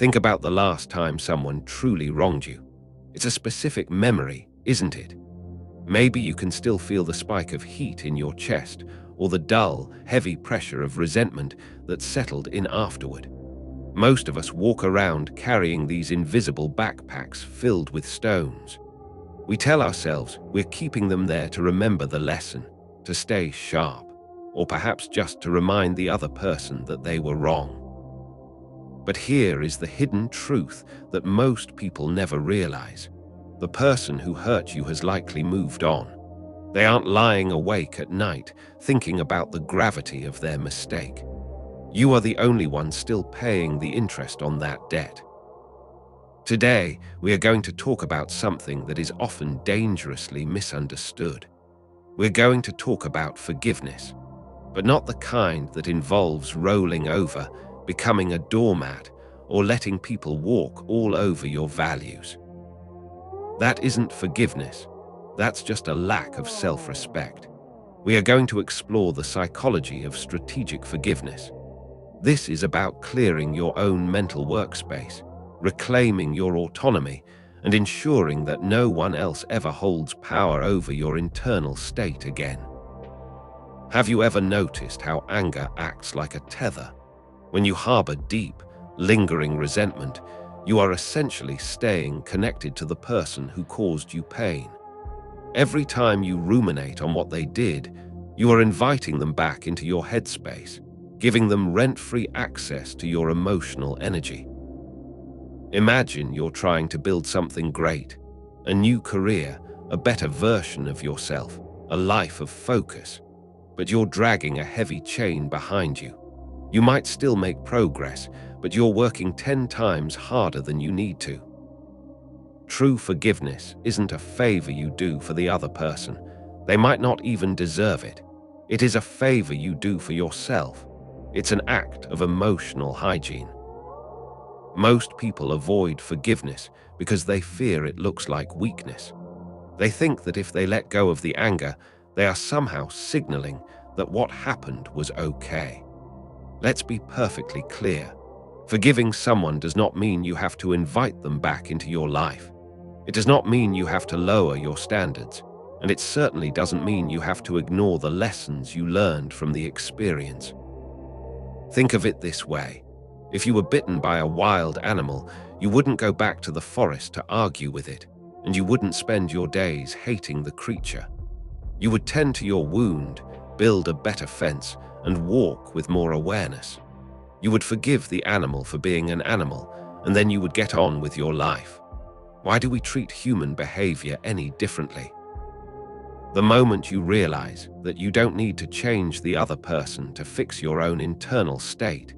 Think about the last time someone truly wronged you. It's a specific memory, isn't it? Maybe you can still feel the spike of heat in your chest or the dull, heavy pressure of resentment that settled in afterward. Most of us walk around carrying these invisible backpacks filled with stones. We tell ourselves we're keeping them there to remember the lesson, to stay sharp, or perhaps just to remind the other person that they were wrong. But here is the hidden truth that most people never realize. The person who hurt you has likely moved on. They aren't lying awake at night thinking about the gravity of their mistake. You are the only one still paying the interest on that debt. Today, we are going to talk about something that is often dangerously misunderstood. We're going to talk about forgiveness, but not the kind that involves rolling over, becoming a doormat, or letting people walk all over your values. That isn't forgiveness. That's just a lack of self-respect. We are going to explore the psychology of strategic forgiveness. This is about clearing your own mental workspace, reclaiming your autonomy, and ensuring that no one else ever holds power over your internal state again. Have you ever noticed how anger acts like a tether? When you harbor deep, lingering resentment, you are essentially staying connected to the person who caused you pain. Every time you ruminate on what they did, you are inviting them back into your headspace, giving them rent-free access to your emotional energy. Imagine you're trying to build something great, a new career, a better version of yourself, a life of focus, but you're dragging a heavy chain behind you. You might still make progress, but you're working 10 times harder than you need to. True forgiveness isn't a favor you do for the other person. They might not even deserve it. It is a favor you do for yourself. It's an act of emotional hygiene. Most people avoid forgiveness because they fear it looks like weakness. They think that if they let go of the anger, they are somehow signaling that what happened was okay. Let's be perfectly clear. Forgiving someone does not mean you have to invite them back into your life. It does not mean you have to lower your standards, and it certainly doesn't mean you have to ignore the lessons you learned from the experience. Think of it this way. If you were bitten by a wild animal, you wouldn't go back to the forest to argue with it, and you wouldn't spend your days hating the creature. You would tend to your wound, build a better fence, and walk with more awareness. You would forgive the animal for being an animal, and then you would get on with your life. Why do we treat human behavior any differently? The moment you realize that you don't need to change the other person to fix your own internal state,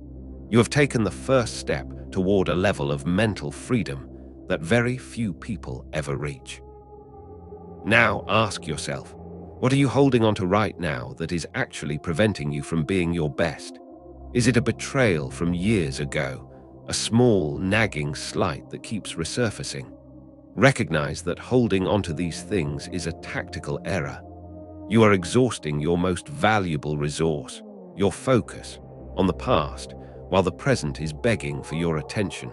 you have taken the first step toward a level of mental freedom that very few people ever reach. Now ask yourself, what are you holding onto right now that is actually preventing you from being your best? Is it a betrayal from years ago, a small, nagging slight that keeps resurfacing? Recognize that holding onto these things is a tactical error. You are exhausting your most valuable resource, your focus, on the past, while the present is begging for your attention.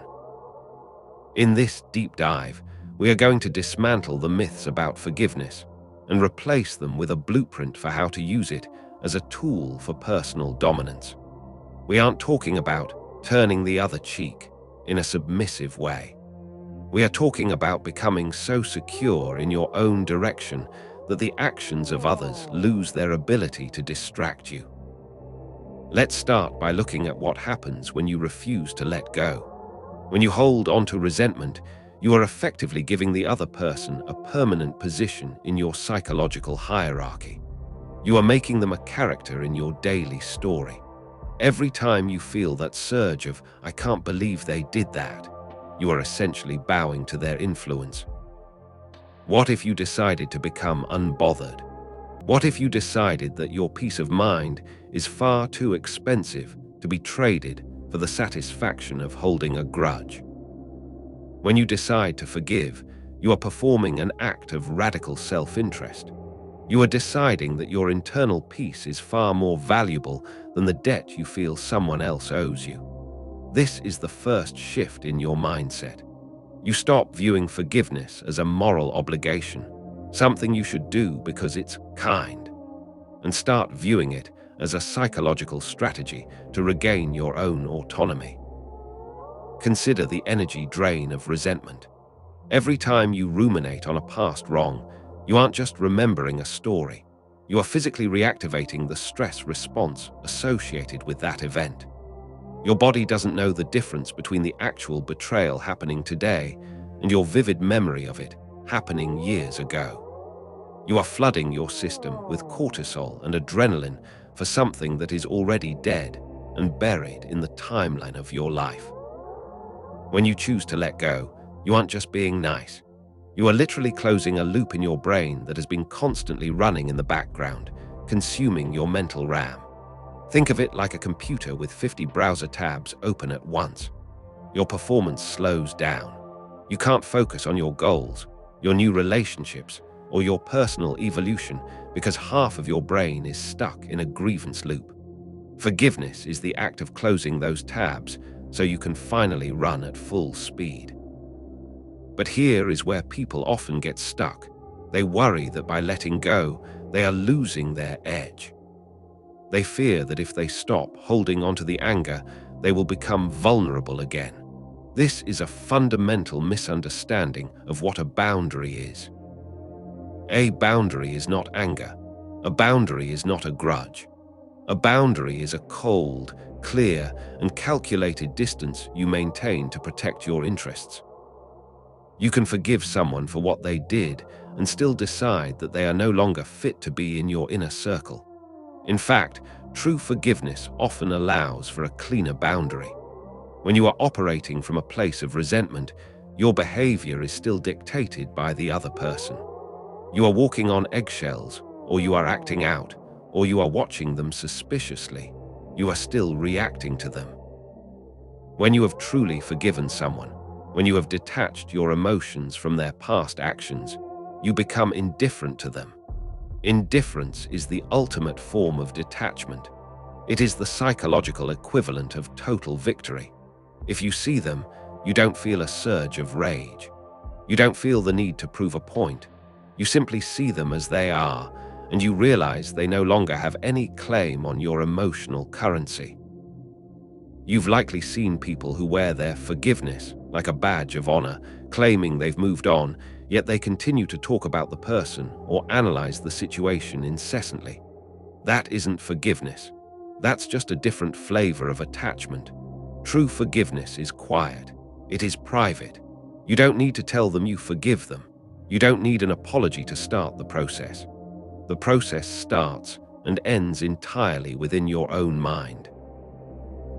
In this deep dive, we are going to dismantle the myths about forgiveness and replace them with a blueprint for how to use it as a tool for personal dominance. We aren't talking about turning the other cheek in a submissive way. We are talking about becoming so secure in your own direction that the actions of others lose their ability to distract you. Let's start by looking at what happens when you refuse to let go. When you hold onto resentment, you are effectively giving the other person a permanent position in your psychological hierarchy. You are making them a character in your daily story. Every time you feel that surge of, "I can't believe they did that," you are essentially bowing to their influence. What if you decided to become unbothered? What if you decided that your peace of mind is far too expensive to be traded for the satisfaction of holding a grudge? When you decide to forgive, you are performing an act of radical self-interest. You are deciding that your internal peace is far more valuable than the debt you feel someone else owes you. This is the first shift in your mindset. You stop viewing forgiveness as a moral obligation, something you should do because it's kind, and start viewing it as a psychological strategy to regain your own autonomy. Consider the energy drain of resentment. Every time you ruminate on a past wrong, you aren't just remembering a story. You are physically reactivating the stress response associated with that event. Your body doesn't know the difference between the actual betrayal happening today and your vivid memory of it happening years ago. You are flooding your system with cortisol and adrenaline for something that is already dead and buried in the timeline of your life. When you choose to let go, you aren't just being nice. You are literally closing a loop in your brain that has been constantly running in the background, consuming your mental RAM. Think of it like a computer with 50 browser tabs open at once. Your performance slows down. You can't focus on your goals, your new relationships, or your personal evolution because half of your brain is stuck in a grievance loop. Forgiveness is the act of closing those tabs so you can finally run at full speed. But here is where people often get stuck. They worry that by letting go, they are losing their edge. They fear that if they stop holding onto the anger, they will become vulnerable again. This is a fundamental misunderstanding of what a boundary is. A boundary is not anger. A boundary is not a grudge. A boundary is a cold, clear, and calculated distance you maintain to protect your interests. You can forgive someone for what they did and still decide that they are no longer fit to be in your inner circle. In fact, true forgiveness often allows for a cleaner boundary. When you are operating from a place of resentment, your behavior is still dictated by the other person. You are walking on eggshells, or you are acting out, or you are watching them suspiciously. You are still reacting to them. When you have truly forgiven someone, when you have detached your emotions from their past actions, you become indifferent to them. Indifference is the ultimate form of detachment. It is the psychological equivalent of total victory. If you see them, you don't feel a surge of rage. You don't feel the need to prove a point. You simply see them as they are, and you realize they no longer have any claim on your emotional currency. You've likely seen people who wear their forgiveness like a badge of honor, claiming they've moved on, yet they continue to talk about the person or analyze the situation incessantly. That isn't forgiveness. That's just a different flavor of attachment. True forgiveness is quiet. It is private. You don't need to tell them you forgive them. You don't need an apology to start the process. The process starts and ends entirely within your own mind.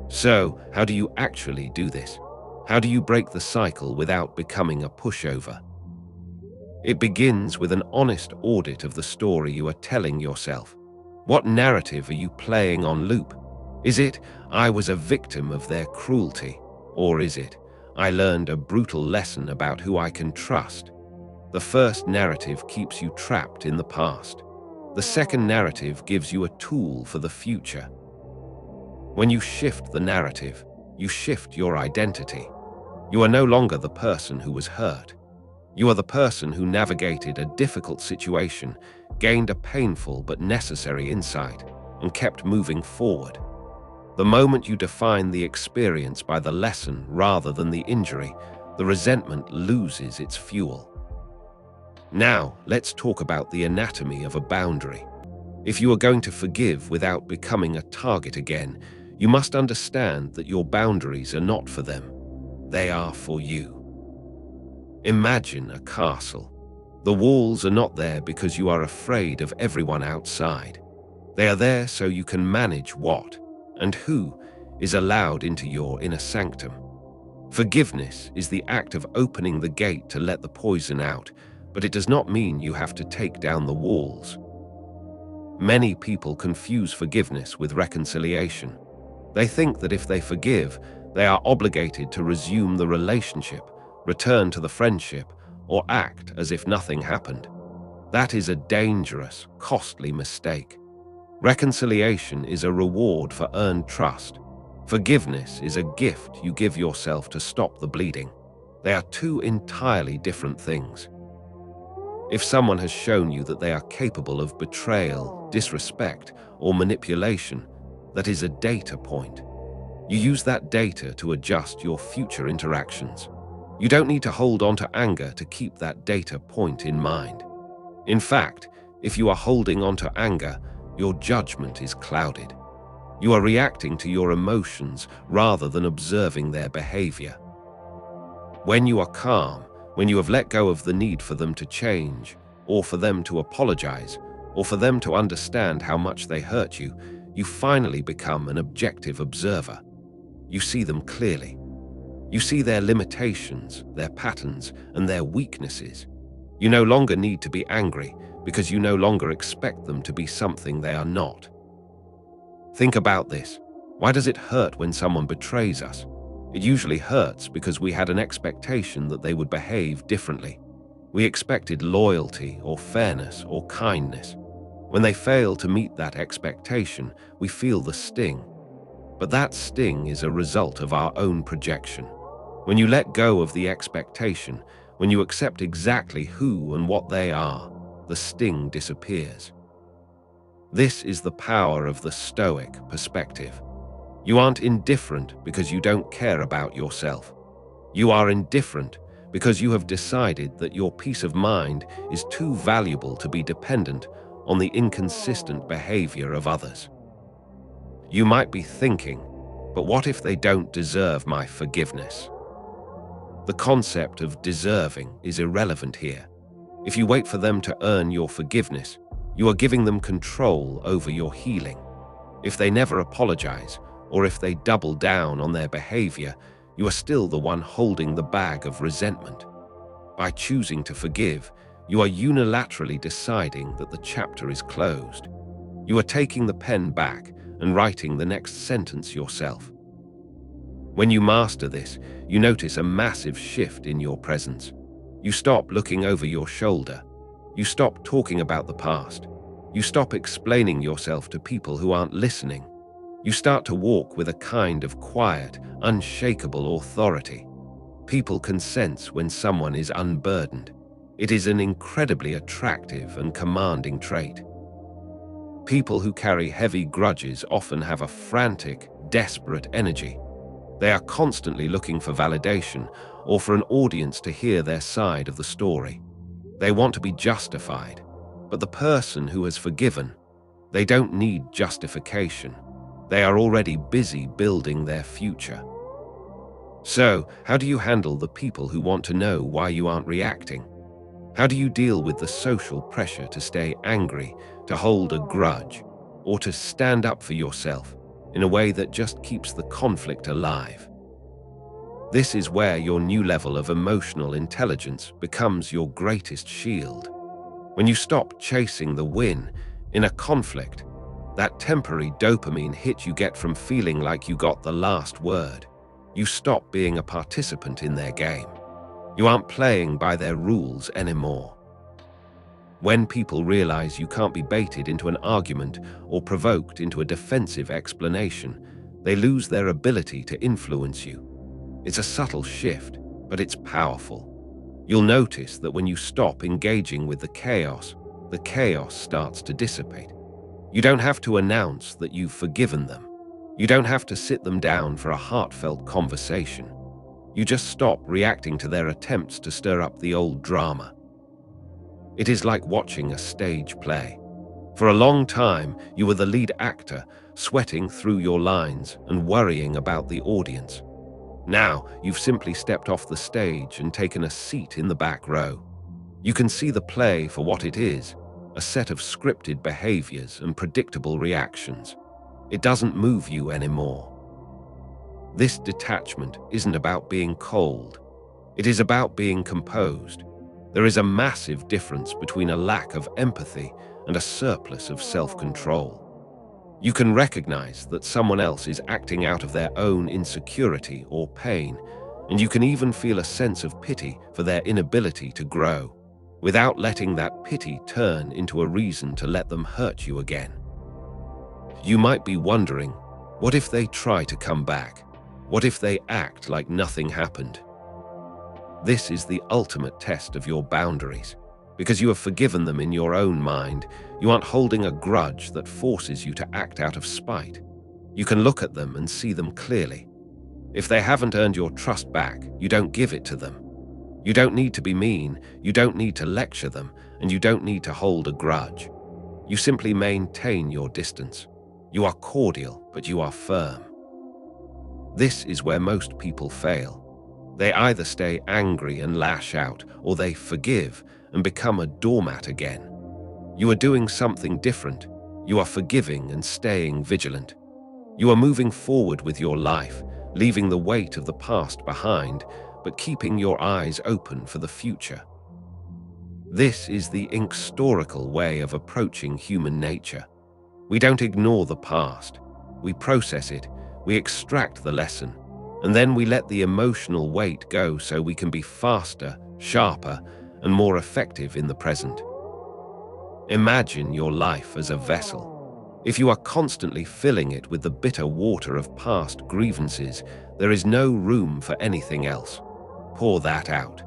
So, how do you actually do this? How do you break the cycle without becoming a pushover? It begins with an honest audit of the story you are telling yourself. What narrative are you playing on loop? Is it, I was a victim of their cruelty? Or is it, I learned a brutal lesson about who I can trust? The first narrative keeps you trapped in the past. The second narrative gives you a tool for the future. When you shift the narrative, you shift your identity. You are no longer the person who was hurt. You are the person who navigated a difficult situation, gained a painful but necessary insight, and kept moving forward. The moment you define the experience by the lesson rather than the injury, the resentment loses its fuel. Now, let's talk about the anatomy of a boundary. If you are going to forgive without becoming a target again, you must understand that your boundaries are not for them. They are for you. Imagine a castle. The walls are not there because you are afraid of everyone outside. They are there so you can manage what and who is allowed into your inner sanctum. Forgiveness is the act of opening the gate to let the poison out, but it does not mean you have to take down the walls. Many people confuse forgiveness with reconciliation. They think that if they forgive, they are obligated to resume the relationship, return to the friendship, or act as if nothing happened. That is a dangerous, costly mistake. Reconciliation is a reward for earned trust. Forgiveness is a gift you give yourself to stop the bleeding. They are two entirely different things. If someone has shown you that they are capable of betrayal, disrespect, or manipulation, that is a data point. You use that data to adjust your future interactions. You don't need to hold on to anger to keep that data point in mind. In fact, if you are holding on to anger, your judgment is clouded. You are reacting to your emotions rather than observing their behavior. When you are calm, when you have let go of the need for them to change, or for them to apologize, or for them to understand how much they hurt you, you finally become an objective observer. You see them clearly. You see their limitations, their patterns, and their weaknesses. You no longer need to be angry because you no longer expect them to be something they are not. Think about this. Why does it hurt when someone betrays us? It usually hurts because we had an expectation that they would behave differently. We expected loyalty or fairness or kindness. When they fail to meet that expectation, we feel the sting. But that sting is a result of our own projection. When you let go of the expectation, when you accept exactly who and what they are, the sting disappears. This is the power of the Stoic perspective. You aren't indifferent because you don't care about yourself. You are indifferent because you have decided that your peace of mind is too valuable to be dependent on the inconsistent behavior of others. You might be thinking, but what if they don't deserve my forgiveness? The concept of deserving is irrelevant here. If you wait for them to earn your forgiveness, you are giving them control over your healing. If they never apologize, or if they double down on their behavior, you are still the one holding the bag of resentment. By choosing to forgive, you are unilaterally deciding that the chapter is closed. You are taking the pen back and writing the next sentence yourself. When you master this, you notice a massive shift in your presence. You stop looking over your shoulder. You stop talking about the past. You stop explaining yourself to people who aren't listening. You start to walk with a kind of quiet, unshakable authority. People can sense when someone is unburdened. It is an incredibly attractive and commanding trait. People who carry heavy grudges often have a frantic, desperate energy. They are constantly looking for validation or for an audience to hear their side of the story. They want to be justified, but the person who has forgiven, they don't need justification. They are already busy building their future. So, how do you handle the people who want to know why you aren't reacting? How do you deal with the social pressure to stay angry, to hold a grudge, or to stand up for yourself in a way that just keeps the conflict alive? This is where your new level of emotional intelligence becomes your greatest shield. When you stop chasing the win in a conflict, that temporary dopamine hit you get from feeling like you got the last word, you stop being a participant in their game. You aren't playing by their rules anymore. When people realize you can't be baited into an argument or provoked into a defensive explanation, they lose their ability to influence you. It's a subtle shift, but it's powerful. You'll notice that when you stop engaging with the chaos starts to dissipate. You don't have to announce that you've forgiven them. You don't have to sit them down for a heartfelt conversation. You just stop reacting to their attempts to stir up the old drama. It is like watching a stage play. For a long time, you were the lead actor, sweating through your lines and worrying about the audience. Now, you've simply stepped off the stage and taken a seat in the back row. You can see the play for what it is, a set of scripted behaviors and predictable reactions. It doesn't move you anymore. This detachment isn't about being cold. It is about being composed. There is a massive difference between a lack of empathy and a surplus of self-control. You can recognize that someone else is acting out of their own insecurity or pain, and you can even feel a sense of pity for their inability to grow, without letting that pity turn into a reason to let them hurt you again. You might be wondering, What if they try to come back? What if they act like nothing happened? This is the ultimate test of your boundaries. Because you have forgiven them in your own mind, you aren't holding a grudge that forces you to act out of spite. You can look at them and see them clearly. If they haven't earned your trust back, you don't give it to them. You don't need to be mean, you don't need to lecture them, and you don't need to hold a grudge. You simply maintain your distance. You are cordial, but you are firm. This is where most people fail. They either stay angry and lash out, or they forgive and become a doormat again. You are doing something different. You are forgiving and staying vigilant. You are moving forward with your life, leaving the weight of the past behind, but keeping your eyes open for the future. This is the historical way of approaching human nature. We don't ignore the past. We process it, we extract the lesson, and then we let the emotional weight go so we can be faster, sharper, and more effective in the present. Imagine your life as a vessel. If you are constantly filling it with the bitter water of past grievances, there is no room for anything else. Pour that out.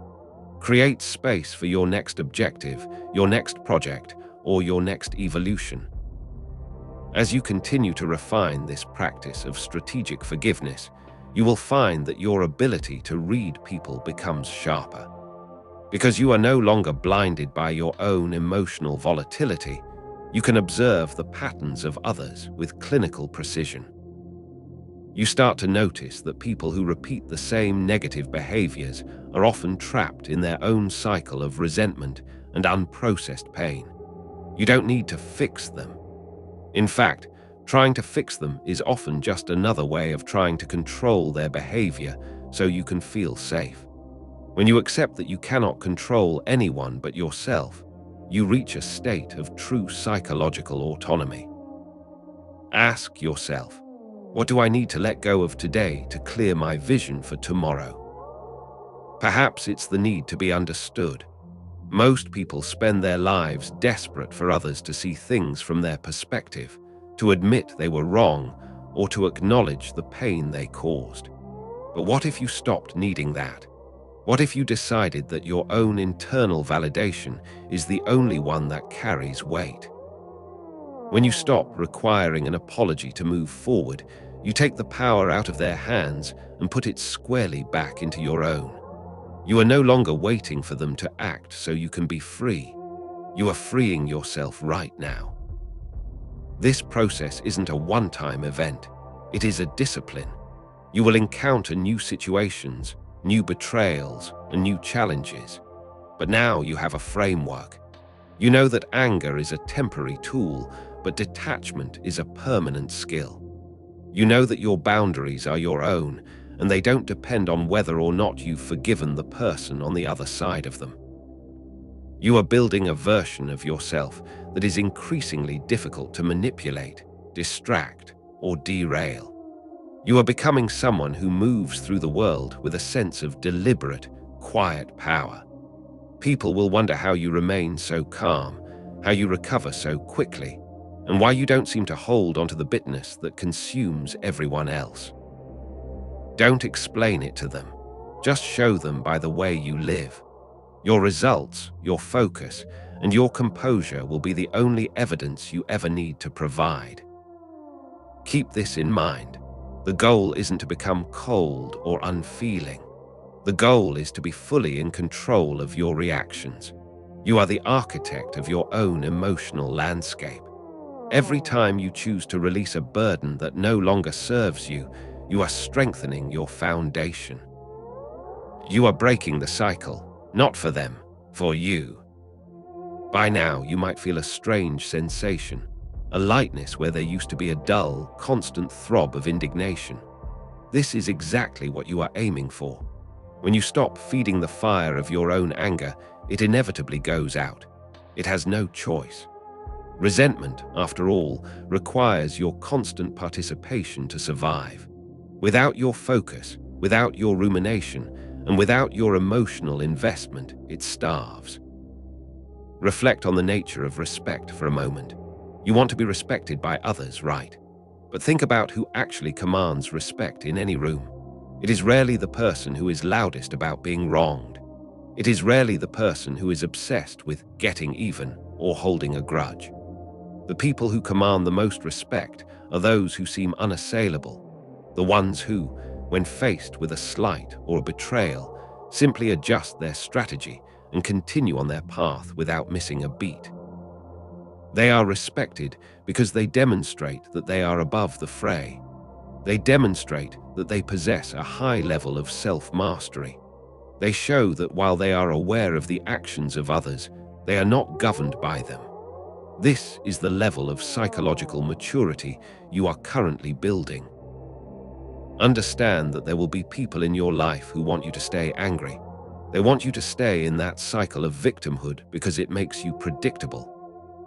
Create space for your next objective, your next project, or your next evolution. As you continue to refine this practice of strategic forgiveness, you will find that your ability to read people becomes sharper. Because you are no longer blinded by your own emotional volatility, you can observe the patterns of others with clinical precision. You start to notice that people who repeat the same negative behaviors are often trapped in their own cycle of resentment and unprocessed pain. You don't need to fix them. In fact, trying to fix them is often just another way of trying to control their behavior so you can feel safe. When you accept that you cannot control anyone but yourself, you reach a state of true psychological autonomy. Ask yourself, what do I need to let go of today to clear my vision for tomorrow? Perhaps it's the need to be understood. Most people spend their lives desperate for others to see things from their perspective, to admit they were wrong, or to acknowledge the pain they caused. But what if you stopped needing that? What if you decided that your own internal validation is the only one that carries weight? When you stop requiring an apology to move forward, you take the power out of their hands and put it squarely back into your own. You are no longer waiting for them to act so you can be free. You are freeing yourself right now. This process isn't a one-time event. It is a discipline. You will encounter new situations, new betrayals, and new challenges. But now you have a framework. You know that anger is a temporary tool, but detachment is a permanent skill. You know that your boundaries are your own, and they don't depend on whether or not you've forgiven the person on the other side of them. You are building a version of yourself that is increasingly difficult to manipulate, distract, or derail. You are becoming someone who moves through the world with a sense of deliberate, quiet power. People will wonder how you remain so calm, how you recover so quickly, and why you don't seem to hold onto the bitterness that consumes everyone else. Don't explain it to them. Just show them by the way you live. Your results, your focus, and your composure will be the only evidence you ever need to provide. Keep this in mind. The goal isn't to become cold or unfeeling. The goal is to be fully in control of your reactions. You are the architect of your own emotional landscape. Every time you choose to release a burden that no longer serves you, you are strengthening your foundation. You are breaking the cycle, not for them, for you. By now, you might feel a strange sensation, a lightness where there used to be a dull, constant throb of indignation. This is exactly what you are aiming for. When you stop feeding the fire of your own anger, it inevitably goes out. It has no choice. Resentment, after all, requires your constant participation to survive. Without your focus, without your rumination, and without your emotional investment, it starves. Reflect on the nature of respect for a moment. You want to be respected by others, right? But think about who actually commands respect in any room. It is rarely the person who is loudest about being wronged. It is rarely the person who is obsessed with getting even or holding a grudge. The people who command the most respect are those who seem unassailable, the ones who, when faced with a slight or a betrayal, simply adjust their strategy and continue on their path without missing a beat. They are respected because they demonstrate that they are above the fray. They demonstrate that they possess a high level of self-mastery. They show that while they are aware of the actions of others, they are not governed by them. This is the level of psychological maturity you are currently building. Understand that there will be people in your life who want you to stay angry. They want you to stay in that cycle of victimhood because it makes you predictable.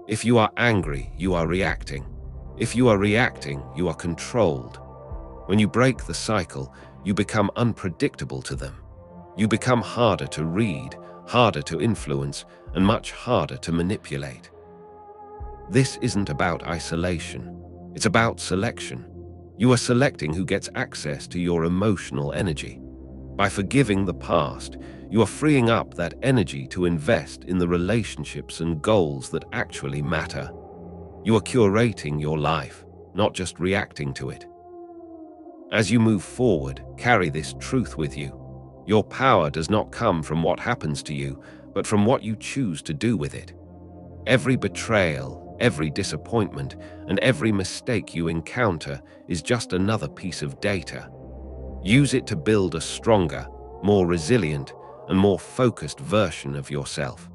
If you are angry, you are reacting. If you are reacting, you are controlled. When you break the cycle, you become unpredictable to them. You become harder to read, harder to influence, and much harder to manipulate. This isn't about isolation. It's about selection. You are selecting who gets access to your emotional energy. By forgiving the past, you are freeing up that energy to invest in the relationships and goals that actually matter. You are curating your life, not just reacting to it. As you move forward, carry this truth with you. Your power does not come from what happens to you, but from what you choose to do with it. Every betrayal, every disappointment, and every mistake you encounter is just another piece of data. Use it to build a stronger, more resilient, and more focused version of yourself.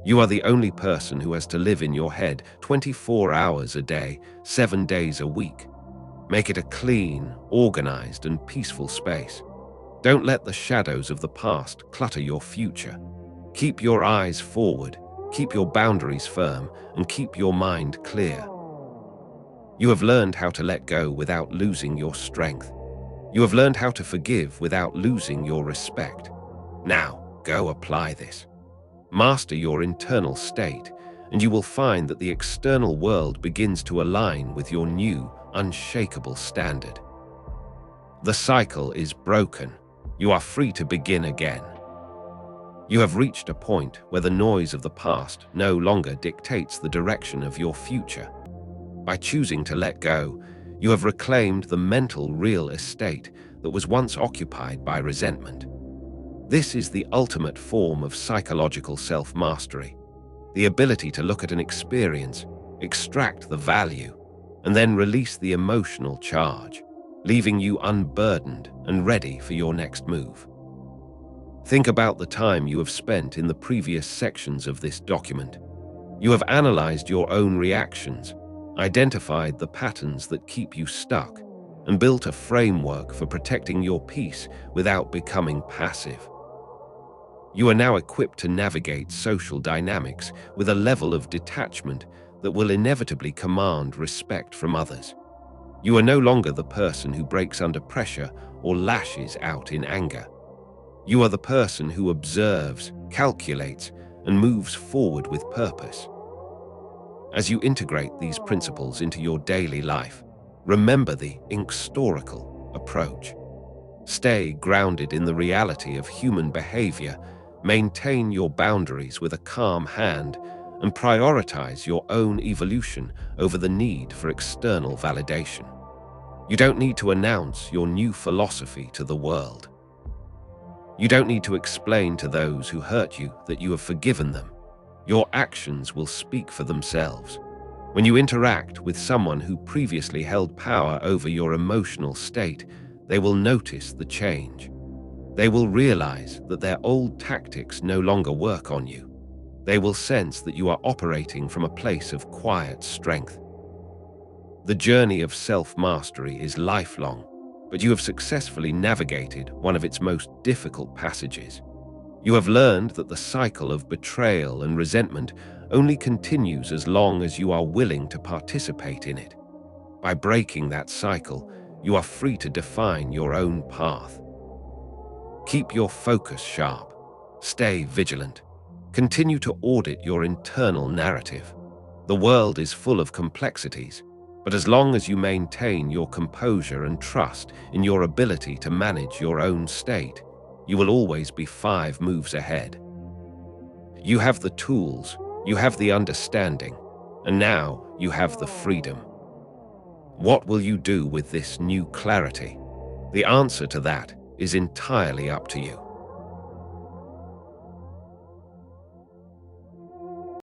You are the only person who has to live in your head 24 hours a day, 7 days a week. Make it a clean, organized, and peaceful space. Don't let the shadows of the past clutter your future. Keep your eyes forward, keep your boundaries firm, and keep your mind clear. You have learned how to let go without losing your strength. You have learned how to forgive without losing your respect. Now, go apply this. Master your internal state, and you will find that the external world begins to align with your new, unshakable standard. The cycle is broken. You are free to begin again. You have reached a point where the noise of the past no longer dictates the direction of your future. By choosing to let go, you have reclaimed the mental real estate that was once occupied by resentment. This is the ultimate form of psychological self-mastery, the ability to look at an experience, extract the value, and then release the emotional charge, leaving you unburdened and ready for your next move. Think about the time you have spent in the previous sections of this document. You have analyzed your own reactions, identified the patterns that keep you stuck, and built a framework for protecting your peace without becoming passive. You are now equipped to navigate social dynamics with a level of detachment that will inevitably command respect from others. You are no longer the person who breaks under pressure or lashes out in anger. You are the person who observes, calculates, and moves forward with purpose. As you integrate these principles into your daily life, remember the historical approach. Stay grounded in the reality of human behavior, maintain your boundaries with a calm hand, and prioritize your own evolution over the need for external validation. You don't need to announce your new philosophy to the world. You don't need to explain to those who hurt you that you have forgiven them. Your actions will speak for themselves. When you interact with someone who previously held power over your emotional state, they will notice the change. They will realize that their old tactics no longer work on you. They will sense that you are operating from a place of quiet strength. The journey of self-mastery is lifelong, but you have successfully navigated one of its most difficult passages. You have learned that the cycle of betrayal and resentment only continues as long as you are willing to participate in it. By breaking that cycle, you are free to define your own path. Keep your focus sharp. Stay vigilant. Continue to audit your internal narrative. The world is full of complexities, But as long as you maintain your composure and trust in your ability to manage your own state, you will always be 5 moves ahead. You have the tools, you have the understanding, and now you have the freedom. What will you do with this new clarity? The answer to that is entirely up to you.